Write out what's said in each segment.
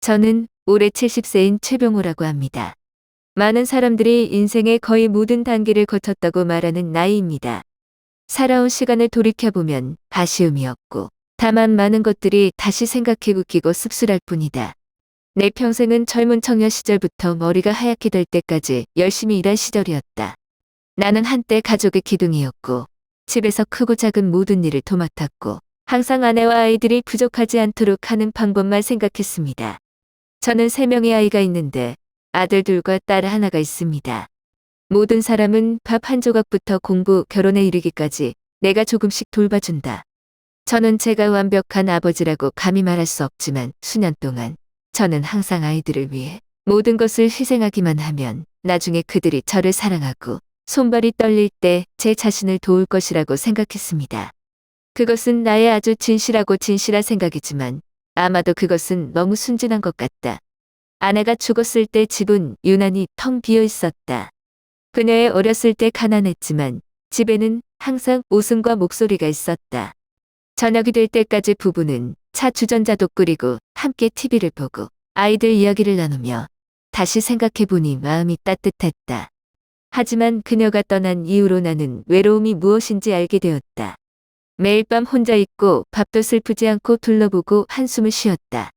저는 올해 70세인 최병호라고 합니다. 많은 사람들이 인생의 거의 모든 단계를 거쳤다고 말하는 나이입니다. 살아온 시간을 돌이켜보면 아쉬움이 없고 다만 많은 것들이 다시 생각해 웃기고 씁쓸할 뿐이다. 내 평생은 젊은 청년 시절부터 머리가 하얗게 될 때까지 열심히 일한 시절이었다. 나는 한때 가족의 기둥이었고 집에서 크고 작은 모든 일을 도맡았고 항상 아내와 아이들이 부족하지 않도록 하는 방법만 생각했습니다. 저는 3명의 아이가 있는데 아들 둘과 딸 하나가 있습니다. 모든 사람은 밥 한 조각부터 공부, 결혼에 이르기까지 내가 조금씩 돌봐준다. 저는 제가 완벽한 아버지라고 감히 말할 수 없지만 수년 동안 저는 항상 아이들을 위해 모든 것을 희생하기만 하면 나중에 그들이 저를 사랑하고 손발이 떨릴 때 제 자신을 도울 것이라고 생각했습니다. 그것은 나의 아주 진실한 생각이지만 아마도 그것은 너무 순진한 것 같다. 아내가 죽었을 때 집은 유난히 텅 비어 있었다. 그녀의 어렸을 때 가난했지만 집에는 항상 웃음과 목소리가 있었다. 저녁이 될 때까지 부부는 차 주전자도 끓이고 함께 TV를 보고 아이들 이야기를 나누며 다시 생각해보니 마음이 따뜻했다. 하지만 그녀가 떠난 이후로 나는 외로움이 무엇인지 알게 되었다. 매일 밤 혼자 있고 밥도 슬프지 않고 둘러보고 한숨을 쉬었다.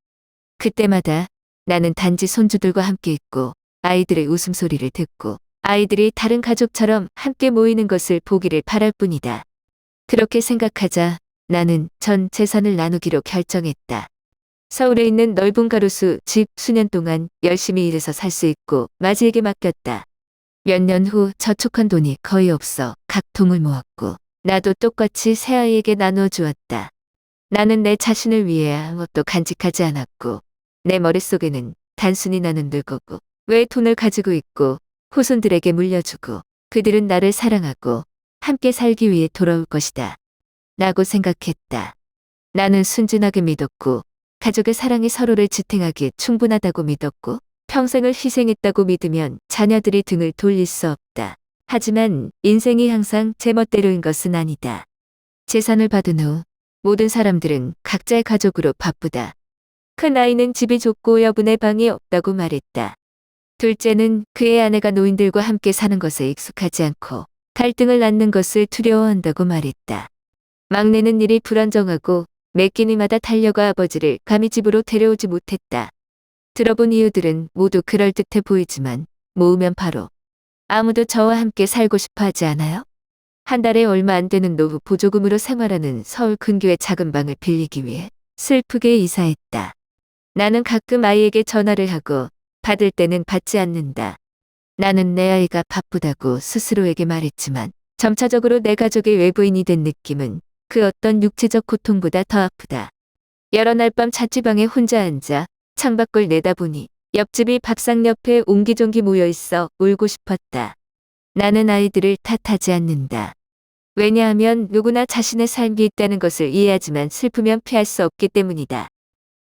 그때마다 나는 단지 손주들과 함께 있고 아이들의 웃음소리를 듣고 아이들이 다른 가족처럼 함께 모이는 것을 보기를 바랄 뿐이다. 그렇게 생각하자 나는 전 재산을 나누기로 결정했다. 서울에 있는 넓은 가로수 집 수년 동안 열심히 일해서 살 수 있고 마지에게 맡겼다. 몇 년 후 저축한 돈이 거의 없어 각 동을 모았고 나도 똑같이 새아이에게 나누어 주었다. 나는 내 자신을 위해 아무것도 간직하지 않았고 내 머릿속에는 단순히 나는 늙었고 왜 돈을 가지고 있고 후손들에게 물려주고 그들은 나를 사랑하고 함께 살기 위해 돌아올 것이다. 라고 생각했다. 나는 순진하게 믿었고 가족의 사랑이 서로를 지탱하기에 충분하다고 믿었고 평생을 희생했다고 믿으면 자녀들이 등을 돌릴 수 없다. 하지만 인생이 항상 제멋대로인 것은 아니다. 재산을 받은 후 모든 사람들은 각자의 가족으로 바쁘다. 큰 아이는 집이 좁고 여분의 방이 없다고 말했다. 둘째는 그의 아내가 노인들과 함께 사는 것에 익숙하지 않고 갈등을 낳는 것을 두려워한다고 말했다. 막내는 일이 불안정하고 매 끼니마다 달려가 아버지를 감히 집으로 데려오지 못했다. 들어본 이유들은 모두 그럴듯해 보이지만 모으면 바로 아무도 저와 함께 살고 싶어 하지 않아요? 한 달에 얼마 안 되는 노후 보조금으로 생활하는 서울 근교의 작은 방을 빌리기 위해 슬프게 이사했다. 나는 가끔 아이에게 전화를 하고 받을 때는 받지 않는다. 나는 내 아이가 바쁘다고 스스로에게 말했지만 점차적으로 내 가족의 외부인이 된 느낌은 그 어떤 육체적 고통보다 더 아프다. 여러 날 밤 자취방에 혼자 앉아 창밖을 내다보니 옆집이 밥상 옆에 옹기종기 모여있어 울고 싶었다. 나는 아이들을 탓하지 않는다. 왜냐하면 누구나 자신의 삶이 있다는 것을 이해하지만 슬프면 피할 수 없기 때문이다.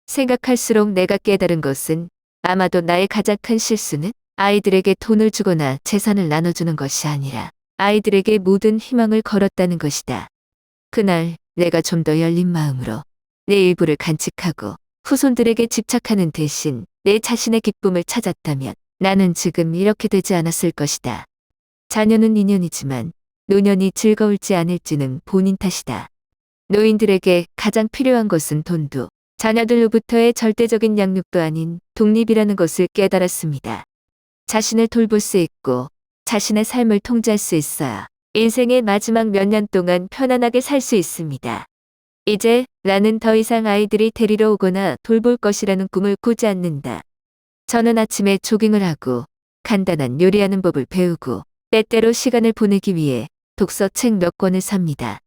생각할수록 내가 깨달은 것은 아마도 나의 가장 큰 실수는 아이들에게 돈을 주거나 재산을 나눠주는 것이 아니라 아이들에게 모든 희망을 걸었다는 것이다. 그날 내가 좀 더 열린 마음으로 내 일부를 간직하고 후손들에게 집착하는 대신 내 자신의 기쁨을 찾았다면 나는 지금 이렇게 되지 않았을 것이다. 자녀는 인연이지만 노년이 즐거울지 않을지는 본인 탓이다. 노인들에게 가장 필요한 것은 돈도 자녀들로부터의 절대적인 양육도 아닌 독립이라는 것을 깨달았습니다. 자신을 돌볼 수 있고 자신의 삶을 통제할 수 있어야 인생의 마지막 몇 년 동안 편안하게 살 수 있습니다. 이제 나는 더 이상 아이들이 데리러 오거나 돌볼 것이라는 꿈을 꾸지 않는다. 저는 아침에 조깅을 하고 간단한 요리하는 법을 배우고 때때로 시간을 보내기 위해 독서책 몇 권을 삽니다.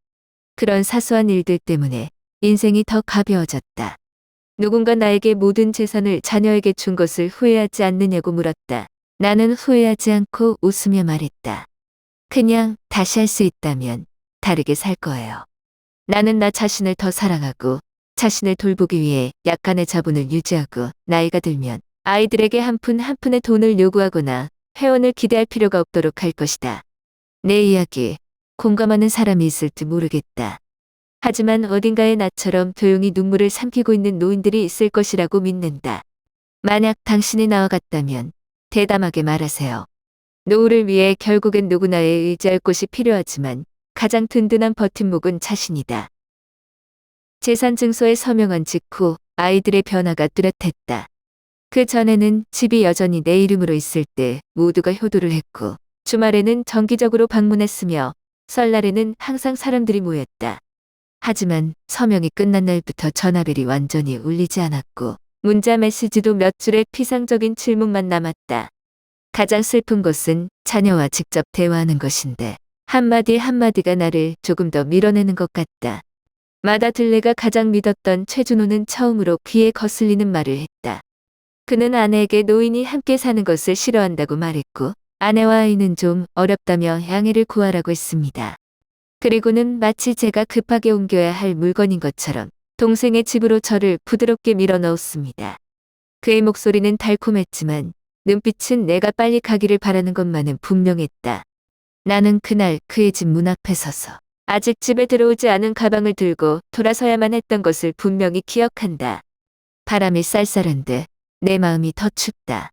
그런 사소한 일들 때문에 인생이 더 가벼워졌다. 누군가 나에게 모든 재산을 자녀에게 준 것을 후회하지 않느냐고 물었다. 나는 후회하지 않고 웃으며 말했다. 그냥 다시 할 수 있다면 다르게 살 거예요. 나는 나 자신을 더 사랑하고 자신을 돌보기 위해 약간의 자본을 유지하고 나이가 들면 아이들에게 한 푼 한 푼의 돈을 요구하거나 회원을 기대할 필요가 없도록 할 것이다. 내 이야기에 공감하는 사람이 있을지 모르겠다. 하지만 어딘가에 나처럼 조용히 눈물을 삼키고 있는 노인들이 있을 것이라고 믿는다. 만약 당신이 나와 같다면 대담하게 말하세요. 노후를 위해 결국엔 누구나에 의지할 곳이 필요하지만 가장 든든한 버팀목은 자신이다. 재산 증서에 서명한 직후 아이들의 변화가 뚜렷했다. 그 전에는 집이 여전히 내 이름으로 있을 때 모두가 효도를 했고 주말에는 정기적으로 방문했으며 설날에는 항상 사람들이 모였다. 하지만 서명이 끝난 날부터 전화벨이 완전히 울리지 않았고 문자 메시지도 몇 줄의 피상적인 질문만 남았다. 가장 슬픈 것은 자녀와 직접 대화하는 것인데 한마디 한마디가 나를 조금 더 밀어내는 것 같다. 마다들레가 가장 믿었던 최준호는 처음으로 귀에 거슬리는 말을 했다. 그는 아내에게 노인이 함께 사는 것을 싫어한다고 말했고 아내와 아이는 좀 어렵다며 양해를 구하라고 했습니다. 그리고는 마치 제가 급하게 옮겨야 할 물건인 것처럼 동생의 집으로 저를 부드럽게 밀어넣었습니다. 그의 목소리는 달콤했지만 눈빛은 내가 빨리 가기를 바라는 것만은 분명했다. 나는 그날 그의 집 문 앞에 서서 아직 집에 들어오지 않은 가방을 들고 돌아서야만 했던 것을 분명히 기억한다. 바람이 쌀쌀한데 내 마음이 더 춥다.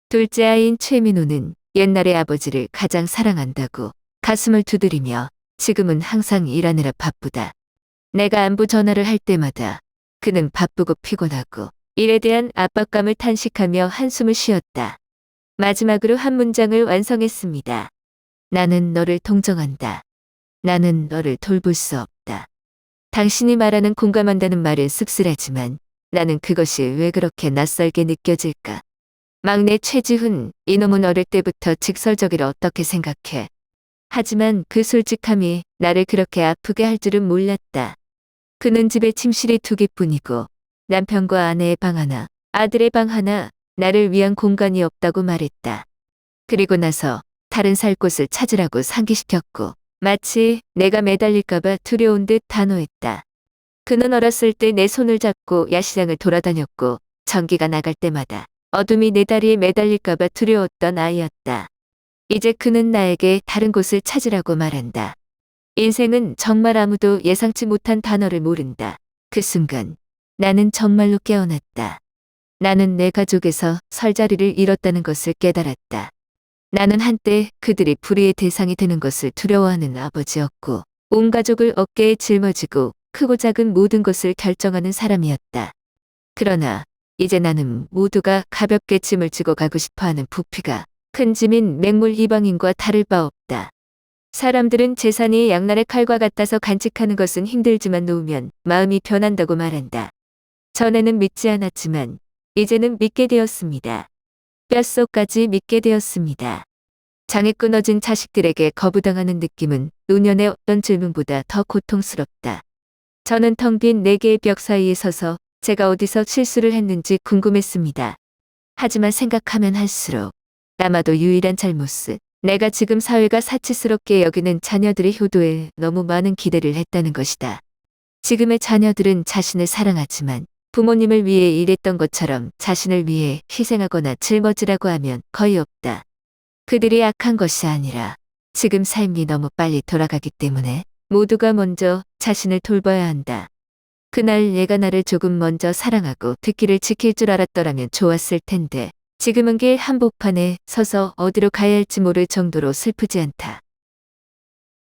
둘째 아이인 최민호는 옛날에 아버지를 가장 사랑한다고 가슴을 두드리며 지금은 항상 일하느라 바쁘다. 내가 안부 전화를 할 때마다 그는 바쁘고 피곤하고 일에 대한 압박감을 탄식하며 한숨을 쉬었다. 마지막으로 한 문장을 완성했습니다. 나는 너를 동정한다. 나는 너를 돌볼 수 없다. 당신이 말하는 공감한다는 말은 씁쓸하지만 나는 그것이 왜 그렇게 낯설게 느껴질까? 막내 최지훈, 이놈은 어릴 때부터 직설적이라 어떻게 생각해? 하지만 그 솔직함이 나를 그렇게 아프게 할 줄은 몰랐다. 그는 집에 침실이 2개뿐이고 남편과 아내의 방 하나, 아들의 방 하나, 나를 위한 공간이 없다고 말했다. 그리고 나서 다른 살 곳을 찾으라고 상기시켰고 마치 내가 매달릴까봐 두려운 듯 단호했다. 그는 어렸을 때 내 손을 잡고 야시장을 돌아다녔고 전기가 나갈 때마다 어둠이 내 다리에 매달릴까봐 두려웠던 아이였다. 이제 그는 나에게 다른 곳을 찾으라고 말한다. 인생은 정말 아무도 예상치 못한 단어를 모른다. 그 순간 나는 정말로 깨어났다. 나는 내 가족에서 설 자리를 잃었다는 것을 깨달았다. 나는 한때 그들이 불의의 대상이 되는 것을 두려워하는 아버지였고 온 가족을 어깨에 짊어지고 크고 작은 모든 것을 결정하는 사람이었다. 그러나 이제 나는 모두가 가볍게 짐을 지고 가고 싶어하는 부피가 큰 짐인 맹물 이방인과 다를 바 없다. 사람들은 재산이 양날의 칼과 같아서 간직하는 것은 힘들지만 놓으면 마음이 변한다고 말한다. 전에는 믿지 않았지만 이제는 믿게 되었습니다. 뼛속까지 믿게 되었습니다. 장이 끊어진 자식들에게 거부당하는 느낌은 노년의 어떤 질문보다 더 고통스럽다. 저는 텅 빈 4개의 벽 사이에 서서 제가 어디서 실수를 했는지 궁금했습니다. 하지만 생각하면 할수록 아마도 유일한 잘못은 내가 지금 사회가 사치스럽게 여기는 자녀들의 효도에 너무 많은 기대를 했다는 것이다. 지금의 자녀들은 자신을 사랑하지만 부모님을 위해 일했던 것처럼 자신을 위해 희생하거나 짊어지라고 하면 거의 없다. 그들이 악한 것이 아니라 지금 삶이 너무 빨리 돌아가기 때문에 모두가 먼저 자신을 돌봐야 한다. 그날 얘가 나를 조금 먼저 사랑하고 뒷길을 지킬 줄 알았더라면 좋았을 텐데 지금은 길 한복판에 서서 어디로 가야 할지 모를 정도로 슬프지 않다.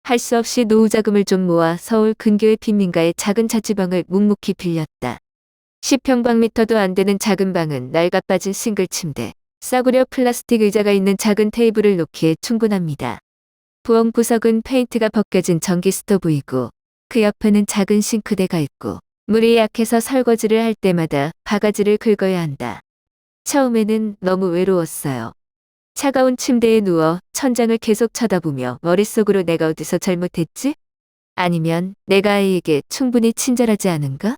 할 수 없이 노후 자금을 좀 모아 서울 근교의 빈민가의 작은 자취방을 묵묵히 빌렸다. 10평방미터도 안 되는 작은 방은 낡아 빠진 싱글 침대, 싸구려 플라스틱 의자가 있는 작은 테이블을 놓기에 충분합니다. 부엌 구석은 페인트가 벗겨진 전기 스토브이고 그 옆에는 작은 싱크대가 있고 물이 약해서 설거지를 할 때마다 바가지를 긁어야 한다. 처음에는 너무 외로웠어요. 차가운 침대에 누워 천장을 계속 쳐다보며 머릿속으로 내가 어디서 잘못했지? 아니면 내가 아이에게 충분히 친절하지 않은가?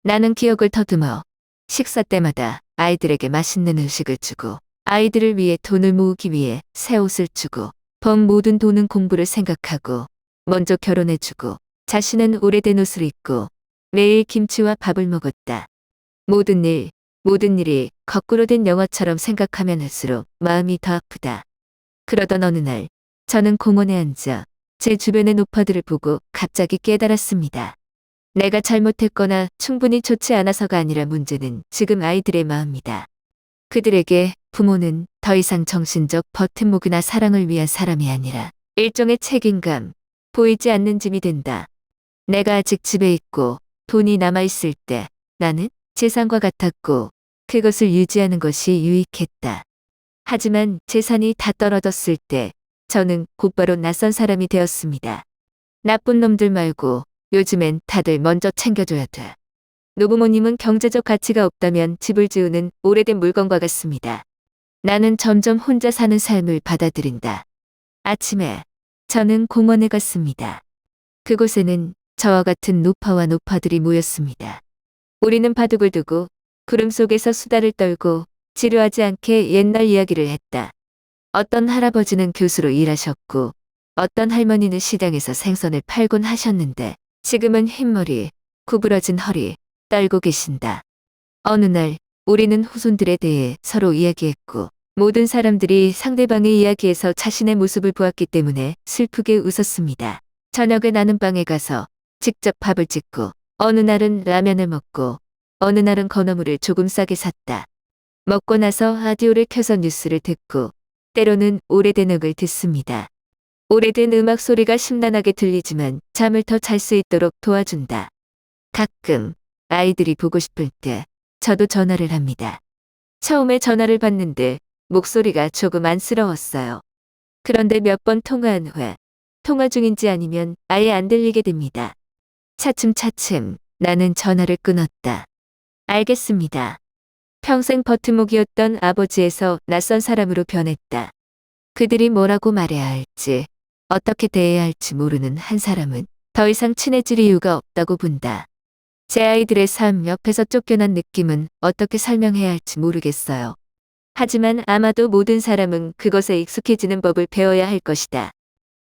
나는 기억을 더듬어 식사 때마다 아이들에게 맛있는 음식을 주고 아이들을 위해 돈을 모으기 위해 새 옷을 주고 번 모든 돈은 공부를 생각하고 먼저 결혼해주고 자신은 오래된 옷을 입고 매일 김치와 밥을 먹었다. 모든 일이 거꾸로 된 영화처럼 생각하면 할수록 마음이 더 아프다. 그러던 어느 날 저는 공원에 앉아 제 주변의 노파들을 보고 갑자기 깨달았습니다. 내가 잘못했거나 충분히 좋지 않아서가 아니라 문제는 지금 아이들의 마음이다. 그들에게 부모는 더 이상 정신적 버팀목이나 사랑을 위한 사람이 아니라 일종의 책임감, 보이지 않는 짐이 된다. 내가 아직 집에 있고 돈이 남아있을 때 나는 재산과 같았고 그것을 유지하는 것이 유익했다. 하지만 재산이 다 떨어졌을 때 저는 곧바로 낯선 사람이 되었습니다. 나쁜 놈들 말고 요즘엔 다들 먼저 챙겨줘야 돼. 노부모님은 경제적 가치가 없다면 집을 지우는 오래된 물건과 같습니다. 나는 점점 혼자 사는 삶을 받아들인다. 아침에 저는 공원에 갔습니다. 그곳에는 저와 같은 노파와 노파들이 모였습니다. 우리는 바둑을 두고 구름 속에서 수다를 떨고 지루하지 않게 옛날 이야기를 했다. 어떤 할아버지는 교수로 일하셨고 어떤 할머니는 시장에서 생선을 팔곤 하셨는데 지금은 흰머리, 구부러진 허리 떨고 계신다. 어느 날 우리는 후손들에 대해 서로 이야기했고 모든 사람들이 상대방의 이야기에서 자신의 모습을 보았기 때문에 슬프게 웃었습니다. 저녁에 나는 방에 가서 직접 밥을 짓고 어느 날은 라면을 먹고 어느 날은 건어물을 조금 싸게 샀다. 먹고 나서 라디오를 켜서 뉴스를 듣고 때로는 오래된 음악을 듣습니다. 오래된 음악 소리가 심란하게 들리지만 잠을 더 잘 수 있도록 도와준다. 가끔 아이들이 보고 싶을 때 저도 전화를 합니다. 처음에 전화를 받는데 목소리가 조금 안쓰러웠어요. 그런데 몇 번 통화한 후에 통화 중인지 아니면 아예 안 들리게 됩니다. 차츰차츰 나는 전화를 끊었다. 알겠습니다. 평생 버팀목이었던 아버지에서 낯선 사람으로 변했다. 그들이 뭐라고 말해야 할지, 어떻게 대해야 할지 모르는 한 사람은 더 이상 친해질 이유가 없다고 본다. 제 아이들의 삶 옆에서 쫓겨난 느낌은 어떻게 설명해야 할지 모르겠어요. 하지만 아마도 모든 사람은 그것에 익숙해지는 법을 배워야 할 것이다.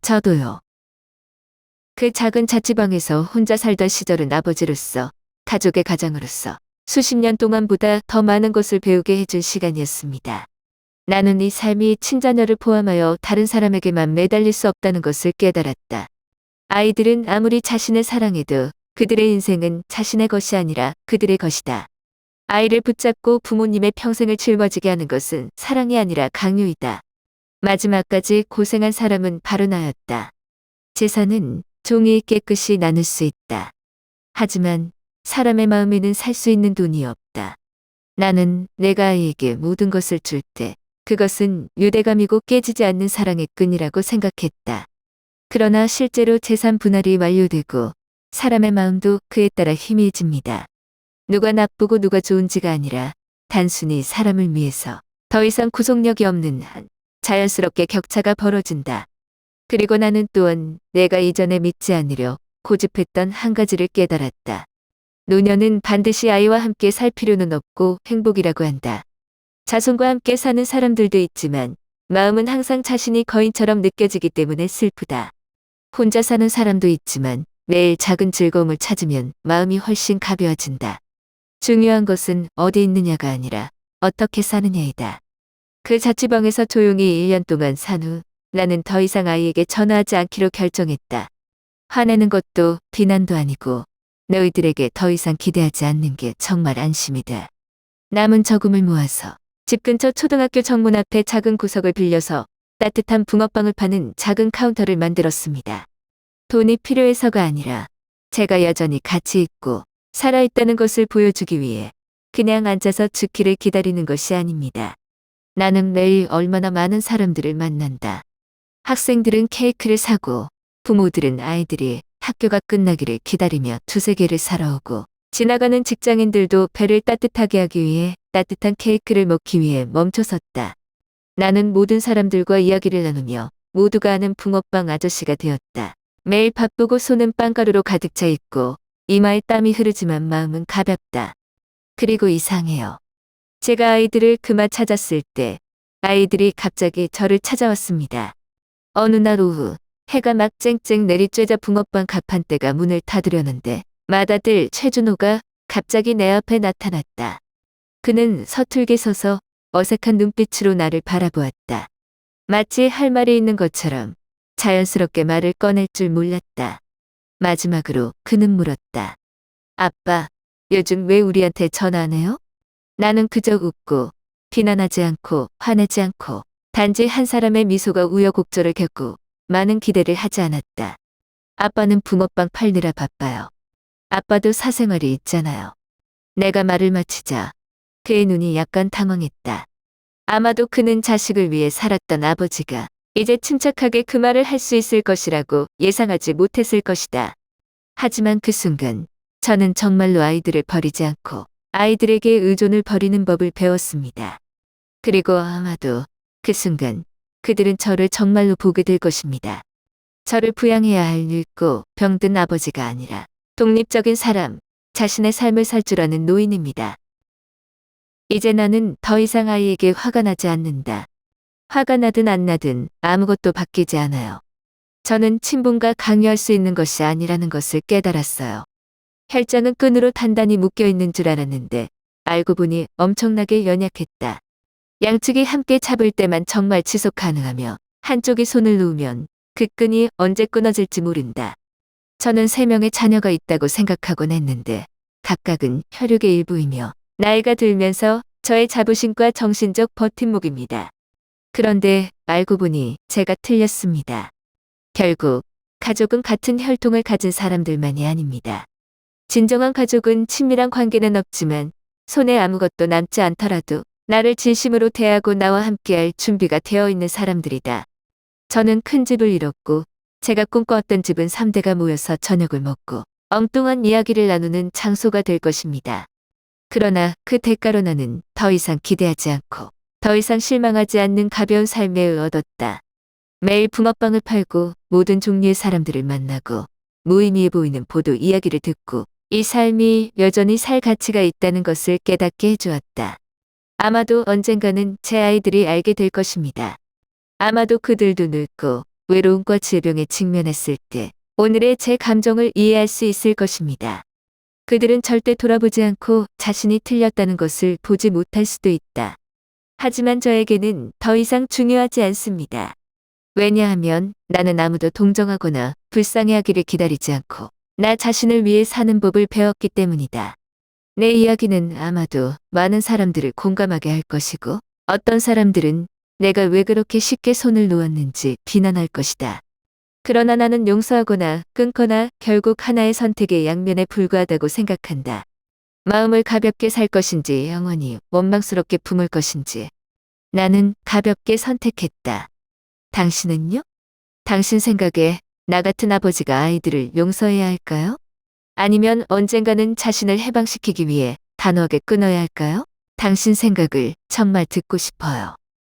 저도요. 그 작은 자취방에서 혼자 살던 시절은 아버지로서, 가족의 가장으로서 수십 년 동안보다 더 많은 것을 배우게 해준 시간이었습니다. 나는 이 삶이 친자녀를 포함하여 다른 사람에게만 매달릴 수 없다는 것을 깨달았다. 아이들은 아무리 자신을 사랑해도 그들의 인생은 자신의 것이 아니라 그들의 것이다. 아이를 붙잡고 부모님의 평생을 짊어지게 하는 것은 사랑이 아니라 강요이다. 마지막까지 고생한 사람은 바로 나였다. 재산은 종이 깨끗이 나눌 수 있다. 하지만 사람의 마음에는 살 수 있는 돈이 없다. 나는 내가 아이에게 모든 것을 줄 때 그것은 유대감이고 깨지지 않는 사랑의 끈이라고 생각했다. 그러나 실제로 재산 분할이 완료되고 사람의 마음도 그에 따라 희미해집니다. 누가 나쁘고 누가 좋은지가 아니라 단순히 사람을 위해서 더 이상 구속력이 없는 한 자연스럽게 격차가 벌어진다. 그리고 나는 또한 내가 이전에 믿지 않으려 고집했던 한 가지를 깨달았다. 노년은 반드시 아이와 함께 살 필요는 없고 행복이라고 한다. 자손과 함께 사는 사람들도 있지만 마음은 항상 자신이 거인처럼 느껴지기 때문에 슬프다. 혼자 사는 사람도 있지만 매일 작은 즐거움을 찾으면 마음이 훨씬 가벼워진다. 중요한 것은 어디 있느냐가 아니라 어떻게 사느냐이다. 그 자취방에서 조용히 1년 동안 산 후 나는 더 이상 아이에게 전화하지 않기로 결정했다. 화내는 것도 비난도 아니고 너희들에게 더 이상 기대하지 않는 게 정말 안심이 돼. 남은 저금을 모아서 집 근처 초등학교 정문 앞에 작은 구석을 빌려서 따뜻한 붕어빵을 파는 작은 카운터를 만들었습니다. 돈이 필요해서가 아니라 제가 여전히 가치 있고 살아있다는 것을 보여주기 위해 그냥 앉아서 죽기를 기다리는 것이 아닙니다. 나는 매일 얼마나 많은 사람들을 만난다. 학생들은 케이크를 사고 부모들은 아이들이 학교가 끝나기를 기다리며 두세 개를 사러 오고 지나가는 직장인들도 배를 따뜻하게 하기 위해 따뜻한 케이크를 먹기 위해 멈춰섰다. 나는 모든 사람들과 이야기를 나누며 모두가 아는 붕어빵 아저씨가 되었다. 매일 바쁘고 손은 빵가루로 가득 차 있고 이마에 땀이 흐르지만 마음은 가볍다. 그리고 이상해요. 제가 아이들을 그만 찾았을 때 아이들이 갑자기 저를 찾아왔습니다. 어느 날 오후 해가 막 쨍쨍 내리쬐자 붕어빵 가판대가 문을 닫으려는데 맏아들 최준호가 갑자기 내 앞에 나타났다. 그는 서툴게 서서 어색한 눈빛으로 나를 바라보았다. 마치 할 말이 있는 것처럼 자연스럽게 말을 꺼낼 줄 몰랐다. 마지막으로 그는 물었다. 아빠, 요즘 왜 우리한테 전화 안 해요? 나는 그저 웃고 비난하지 않고 화내지 않고 단지 한 사람의 미소가 우여곡절을 겪고 많은 기대를 하지 않았다. 아빠는 붕어빵 팔느라 바빠요. 아빠도 사생활이 있잖아요. 내가 말을 마치자 그의 눈이 약간 당황했다. 아마도 그는 자식을 위해 살았던 아버지가 이제 침착하게 그 말을 할 수 있을 것이라고 예상하지 못했을 것이다. 하지만 그 순간 저는 정말로 아이들을 버리지 않고 아이들에게 의존을 버리는 법을 배웠습니다. 그리고 아마도 그 순간 그들은 저를 정말로 보게 될 것입니다. 저를 부양해야 할 늙고 병든 아버지가 아니라 독립적인 사람, 자신의 삶을 살 줄 아는 노인입니다. 이제 나는 더 이상 아이에게 화가 나지 않는다. 화가 나든 안 나든 아무것도 바뀌지 않아요. 저는 친분과 강요할 수 있는 것이 아니라는 것을 깨달았어요. 혈장은 끈으로 단단히 묶여 있는 줄 알았는데 알고 보니 엄청나게 연약했다. 양측이 함께 잡을 때만 정말 지속 가능하며 한쪽이 손을 놓으면 그 끈이 언제 끊어질지 모른다. 저는 3명의 자녀가 있다고 생각하곤 했는데 각각은 혈육의 일부이며 나이가 들면서 저의 자부심과 정신적 버팀목입니다. 그런데 알고 보니 제가 틀렸습니다. 결국 가족은 같은 혈통을 가진 사람들만이 아닙니다. 진정한 가족은 친밀한 관계는 없지만 손에 아무것도 남지 않더라도 나를 진심으로 대하고 나와 함께할 준비가 되어 있는 사람들이다. 저는 큰 집을 잃었고 제가 꿈꿔왔던 집은 3대가 모여서 저녁을 먹고 엉뚱한 이야기를 나누는 장소가 될 것입니다. 그러나 그 대가로 나는 더 이상 기대하지 않고 더 이상 실망하지 않는 가벼운 삶을 얻었다. 매일 붕어빵을 팔고 모든 종류의 사람들을 만나고 무의미해 보이는 보도 이야기를 듣고 이 삶이 여전히 살 가치가 있다는 것을 깨닫게 해주었다. 아마도 언젠가는 제 아이들이 알게 될 것입니다. 아마도 그들도 늙고 외로움과 질병에 직면했을 때 오늘의 제 감정을 이해할 수 있을 것입니다. 그들은 절대 돌아보지 않고 자신이 틀렸다는 것을 보지 못할 수도 있다. 하지만 저에게는 더 이상 중요하지 않습니다. 왜냐하면 나는 아무도 동정하거나 불쌍해하기를 기다리지 않고 나 자신을 위해 사는 법을 배웠기 때문이다. 내 이야기는 아마도 많은 사람들을 공감하게 할 것이고 어떤 사람들은 내가 왜 그렇게 쉽게 손을 놓았는지 비난할 것이다. 그러나 나는 용서하거나 끊거나 결국 하나의 선택의 양면에 불과하다고 생각한다. 마음을 가볍게 살 것인지 영원히 원망스럽게 품을 것인지 나는 가볍게 선택했다. 당신은요? 당신 생각에 나 같은 아버지가 아이들을 용서해야 할까요? 아니면 언젠가는 자신을 해방시키기 위해 단호하게 끊어야 할까요? 당신 생각을 정말 듣고 싶어요.